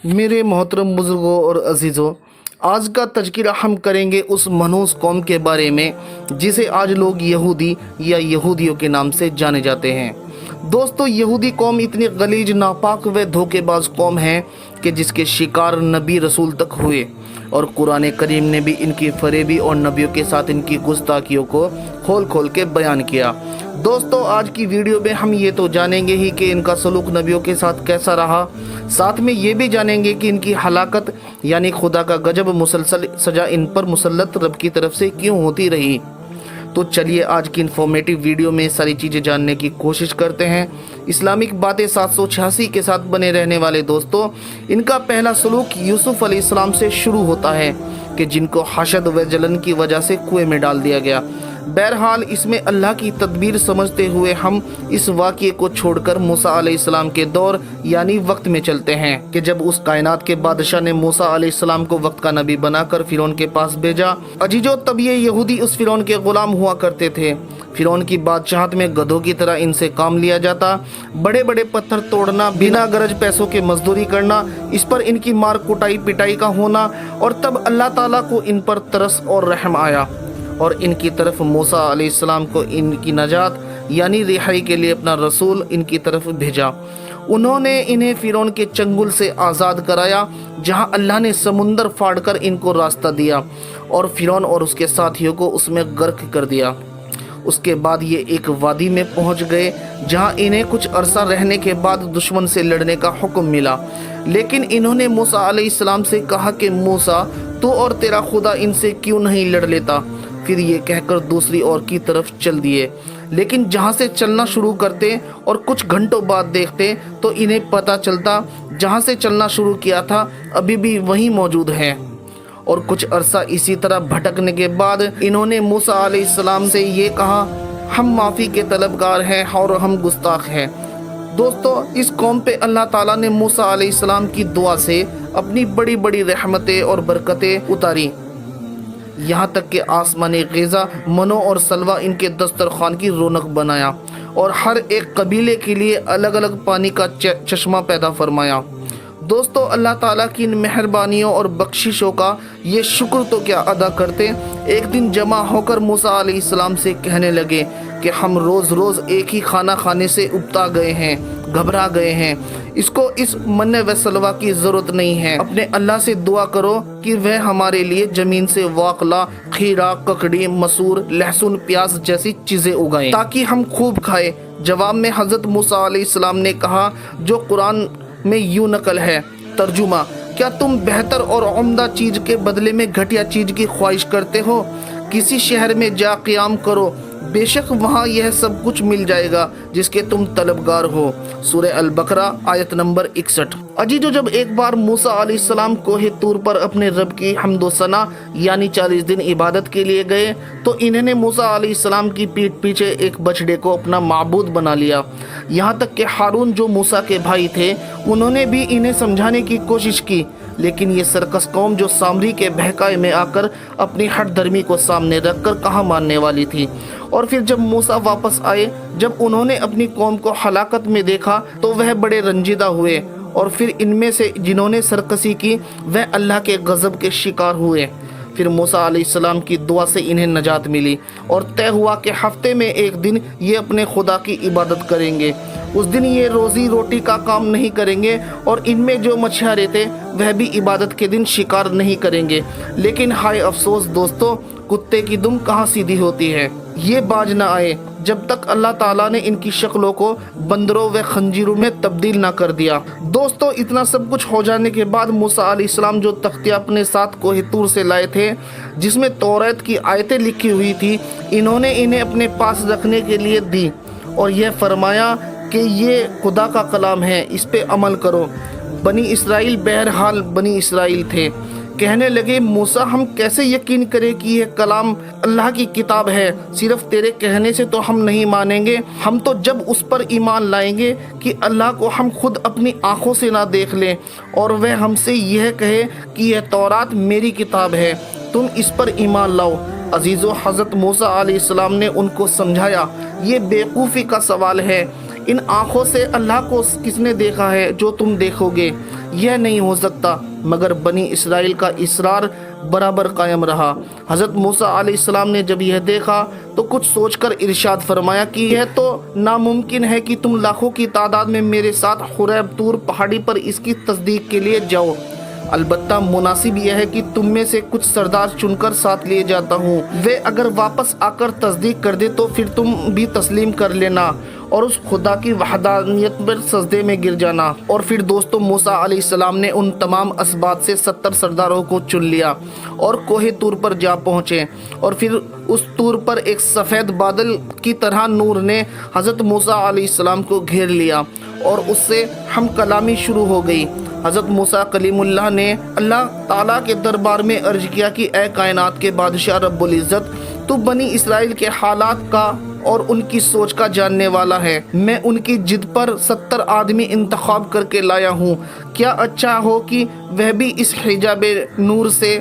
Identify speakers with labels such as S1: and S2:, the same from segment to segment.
S1: मेरे मोहतरम बुज़ुर्गों और अजीज़ों, आज का तज़किरा हम करेंगे उस मनहूस कौम के बारे में जिसे आज लोग यहूदी या यहूदियों के नाम से जाने जाते हैं। दोस्तों, यहूदी कौम इतनी गलीज, नापाक व धोखेबाज कौम है कि जिसके शिकार नबी रसूल तक हुए, और कुरान करीम ने भी इनकी फरेबी और नबियों के साथ इनकी गुस्ताखियों को खोल खोल के बयान किया। दोस्तों, आज की वीडियो में हम ये तो जानेंगे ही कि इनका सलूक नबियों के साथ कैसा रहा, साथ में ये भी जानेंगे कि इनकी हलाकत यानी खुदा का गजब मुसलसल सजा इन पर मुसल्लत रब की तरफ से क्यों होती रही। तो चलिए आज की इन्फॉर्मेटिव वीडियो में सारी चीज़ें जानने की कोशिश करते हैं। इस्लामिक बातें 786 के साथ बने रहने वाले दोस्तों, इनका पहला सलूक यूसुफ अलैहिस्सलाम से शुरू होता है कि जिनको हशद व जलन की वजह से कुएं में डाल दिया गया। बहरहाल इसमें अल्लाह की तदबीर समझते हुए हम इस वाक़ये को छोड़कर मूसा अलैहिस्सलाम के दौर यानी वक्त में चलते हैं कि जब उस कायनात के बादशाह ने मूसा अलैहिस्सलाम को वक्त का नबी बनाकर फिरौन के पास भेजा। अजीजो, तब ये यहूदी उस फिरौन के गुलाम हुआ करते थे। फिरौन की बादशाहत में गधों की तरह इनसे काम लिया जाता, बड़े बड़े पत्थर तोड़ना, बिना गरज पैसों के मजदूरी करना, इस पर इनकी मार कुटाई पिटाई का होना। और तब अल्लाह ताला को इन पर तरस और रहम आया और इनकी तरफ मूसा अलैहिस्सलाम को इनकी नजात यानी रिहाई के लिए अपना रसूल इनकी तरफ भेजा। उन्होंने इन्हें फिरौन के चंगुल से आज़ाद कराया, जहां अल्लाह ने समुंदर फाड़कर इनको रास्ता दिया और फिरौन और उसके साथियों को उसमें गर्क कर दिया। उसके बाद ये एक वादी में पहुंच गए, जहां इन्हें कुछ अरसा रहने के बाद दुश्मन से लड़ने का हुक्म मिला। लेकिन इन्होंने मूसा अलैहिस्सलाम से कहा कि मूसा, तू और तेरा खुदा इनसे क्यों नहीं लड़ लेता। फिर ये कहकर दूसरी ओर की तरफ चल दिए, लेकिन जहाँ से चलना शुरू करते और कुछ घंटों बाद देखते तो इन्हें पता चलता जहाँ से चलना शुरू किया था अभी भी वहीं मौजूद है। और कुछ अरसा इसी तरह भटकने के बाद इन्होंने मूसा अलैहिस्सलाम से ये कहा, हम माफ़ी के तलबगार हैं और हम गुस्ताख हैं। दोस्तों, इस कौम पे अल्लाह ताला ने मूसा अलैहिस्सलाम की दुआ से अपनी बड़ी बड़ी रहमतें और बरकतें उतारी, यहाँ तक कि आसमानी ग़िज़ा, मनो और सलवा इनके दस्तरखान की रौनक बनाया और हर एक कबीले के लिए अलग अलग पानी का चश्मा पैदा फरमाया। दोस्तों, अल्लाह ताला की इन मेहरबानियों और बख्शिशों का ये शुक्र तो क्या अदा करते। एक दिन जमा होकर मूसा अलैहिस्सलाम से कहने लगे कि हम रोज़ रोज़ एक ही खाना खाने से उबता गए हैं, घबरा गए हैं। इसको इस मन्ने व सलवा की ज़रूरत नहीं है। अपने अल्लाह से दुआ करो कि वह हमारे लिए ज़मीन से वाकला, खीरा, ककड़ी, मसूर, लहसुन, प्याज जैसी चीज़ें उगाएं ताकि हम खूब खाएं। जवाब में हज़रत मूसा अलैहिस्सलाम ने कहा, जो कुरान में यूं नकल है, तर्जुमा, क्या तुम बेहतर और उम्दा चीज़ के बदले में घटिया चीज़ की ख्वाहिश करते हो? किसी शहर में जा क़याम करो, बेशक वहाँ यह सब कुछ मिल जाएगा जिसके तुम तलबगार हो। सूरह अल-बकरा आयत नंबर 61। अजीजो, जब एक बार मूसा अलैहिस्सलाम कोहे तूर पर अपने रब की हम्दो सना यानी 40 दिन इबादत के लिए गए तो इन्होंने मूसा अलैहिस्सलाम की पीठ पीछे एक बछड़े को अपना माबूद बना लिया। यहाँ तक कि हारून जो मूसा के भाई थे उन्होंने भी इन्हें समझाने की कोशिश की, लेकिन ये सरकस कौम जो सामरी के बहकाए में आकर अपनी हट धर्मी को सामने रखकर कहाँ मानने वाली थी। और फिर जब मूसा वापस आए, जब उन्होंने अपनी कौम को हलाकत में देखा तो वह बड़े रंजीदा हुए और फिर इनमें से जिन्होंने सरकसी की वह अल्लाह के गज़ब के शिकार हुए। फिर मूसा अलैहिस्सलाम की दुआ से इन्हें नजात मिली और तय हुआ कि हफ्ते में एक दिन ये अपने खुदा की इबादत करेंगे। उस दिन ये रोज़ी रोटी का काम नहीं करेंगे और इनमें जो मछुआरे थे वह भी इबादत के दिन शिकार नहीं करेंगे। लेकिन हाय अफसोस दोस्तों, कुत्ते की दुम कहाँ सीधी होती है। ये बाज ना आए जब तक अल्लाह ताला ने इनकी शक्लों को बंदरों व खंजीरों में तब्दील ना कर दिया। दोस्तों, इतना सब कुछ हो जाने के बाद मूसा अलैहिस्सलाम जो तख्तियाँ अपने साथ कोहे तूर से लाए थे जिसमें तौरात की आयतें लिखी हुई थी, इन्होंने इन्हें अपने पास रखने के लिए दी और यह फरमाया कि ये खुदा का कलाम है, इस पे अमल करो। बनी इसराइल बहरहाल बनी इसराइल थे, कहने लगे, मूसा, हम कैसे यकीन करें कि यह कलाम अल्लाह की किताब है? सिर्फ तेरे कहने से तो हम नहीं मानेंगे। हम तो जब उस पर ईमान लाएंगे कि अल्लाह को हम खुद अपनी आंखों से ना देख लें और वह हमसे यह कहे कि यह तौरात मेरी किताब है, तुम इस पर ईमान लाओ। अजीज़ो, हज़रत मूसा अलैहिस्सलाम ने उनको समझाया, ये बेवकूफ़ी का सवाल है। इन आँखों से अल्लाह को किसने देखा है जो तुम देखोगे? यह नहीं हो सकता, मगर बनी इसराइल का इसरार बराबर कायम रहा। हज़रत मूसा अलैहिस्सलाम ने जब यह देखा तो कुछ सोचकर इरशाद फरमाया कि यह तो नामुमकिन है कि तुम लाखों की तादाद में मेरे साथ हुरैब तूर पहाड़ी पर इसकी तस्दीक के लिए जाओ। अलबत्ता मुनासिब यह है कि तुम में से कुछ सरदार चुनकर साथ लिए जाता हूँ। वे अगर वापस आकर तस्दीक कर दे तो फिर तुम भी तस्लीम कर लेना और उस खुदा की वहदानियत पर सजदे में गिर जाना। और फिर दोस्तों मूसा अलैहिस्सलाम ने उन तमाम असबात से 70 सरदारों को चुन लिया और कोहे तूर पर जा पहुँचे। और फिर उस तूर पर एक सफ़ेद बादल की तरह नूर ने हज़रत मूसा अलैहिस्सलाम को घेर लिया और उससे हम कलामी शुरू हो गई। हज़रत मूसा कलीमुल्लाह ने अल्लाह ताला के दरबार में अर्ज किया कि ए कायनात के बादशाह रब्बुल इज़्ज़त, तू बनी इसराइल के हालात का और उनकी सोच का जानने वाला है। मैं उनकी जिद पर 70 आदमी इंतखाब करके लाया हूँ। क्या अच्छा हो कि वह भी इस हिजाबे नूर से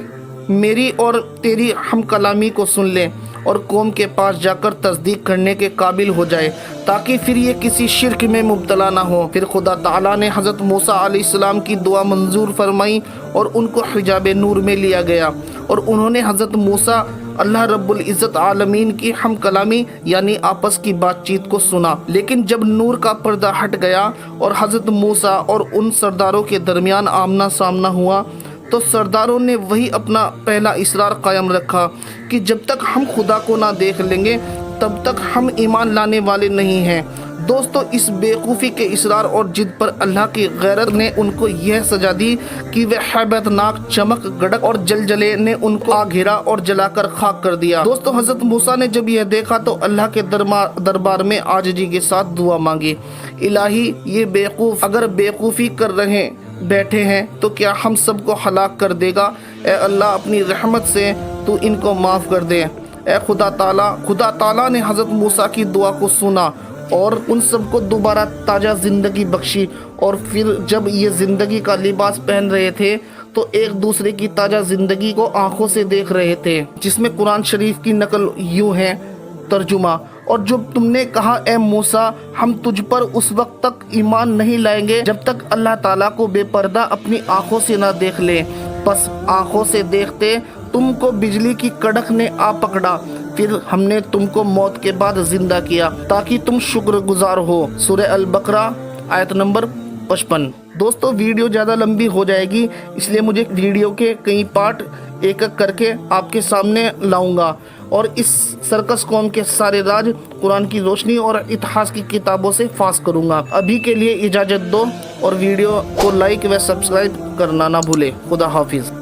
S1: मेरी और तेरी हम कलामी को सुन ले और कौम के पास जाकर तस्दीक करने के काबिल हो जाए, ताकि फिर ये किसी शिरक में मुब्तला ना हो। फिर खुदा ताला ने हज़रत मूसा अलैहिस्सलाम की दुआ मंजूर फरमाई और उनको हिजाबे नूर में लिया गया और उन्होंने हज़रत मूसा अल्लाह रब्बुल इज़्ज़त आलमीन की हम कलामी यानी आपस की बातचीत को सुना। लेकिन जब नूर का पर्दा हट गया और हज़रत मूसा और उन सरदारों के दरमियान आमना सामना हुआ तो सरदारों ने वही अपना पहला इसरार कायम रखा कि जब तक हम खुदा को ना देख लेंगे तब तक हम ईमान लाने वाले नहीं हैं। दोस्तों, इस बेवकूफ़ी के इसरार और जिद पर अल्लाह की गैरत ने उनको यह सजा दी कि वे हैबतनाक चमक, गड़क और जलजले ने उनको आ घेरा और जलाकर खाक कर दिया। दोस्तों, हज़रत मूसा ने जब यह देखा तो अल्लाह के दरबार में आजिज़ी के साथ दुआ मांगी, इलाही, ये बेवकूफ़ अगर बेवकूफ़ी कर रहे बैठे हैं तो क्या हम सबको हलाक कर देगा? ए अल्लाह, अपनी रहमत से तू इनको माफ़ कर दे। ए खुदा ताला ने हज़रत मूसा की दुआ को सुना और उन सबको दोबारा ताज़ा ज़िंदगी बख्शी। और फिर जब ये ज़िंदगी का लिबास पहन रहे थे तो एक दूसरे की ताज़ा ज़िंदगी को आंखों से देख रहे थे, जिसमें कुरान शरीफ की नकल यूँ है, तर्जुमा, और जब तुमने कहा ए मूसा, हम तुझ पर उस वक्त तक ईमान नहीं लाएंगे जब तक अल्लाह ताला को बेपर्दा अपनी आंखों से ना देख ले। बस आंखों से देखते तुमको बिजली की कड़क ने आ पकड़ा, फिर हमने तुमको मौत के बाद जिंदा किया ताकि तुम शुक्रगुजार हो। सूरह अल बकरा आयत नंबर 55। दोस्तों, वीडियो ज़्यादा लंबी हो जाएगी, इसलिए मुझे वीडियो के कई पार्ट एक एक करके आपके सामने लाऊंगा और इस सर्कस कौम के सारे राज कुरान की रोशनी और इतिहास की किताबों से फास करूंगा। अभी के लिए इजाज़त दो और वीडियो को लाइक व सब्सक्राइब करना ना भूले। खुदा हाफिज़।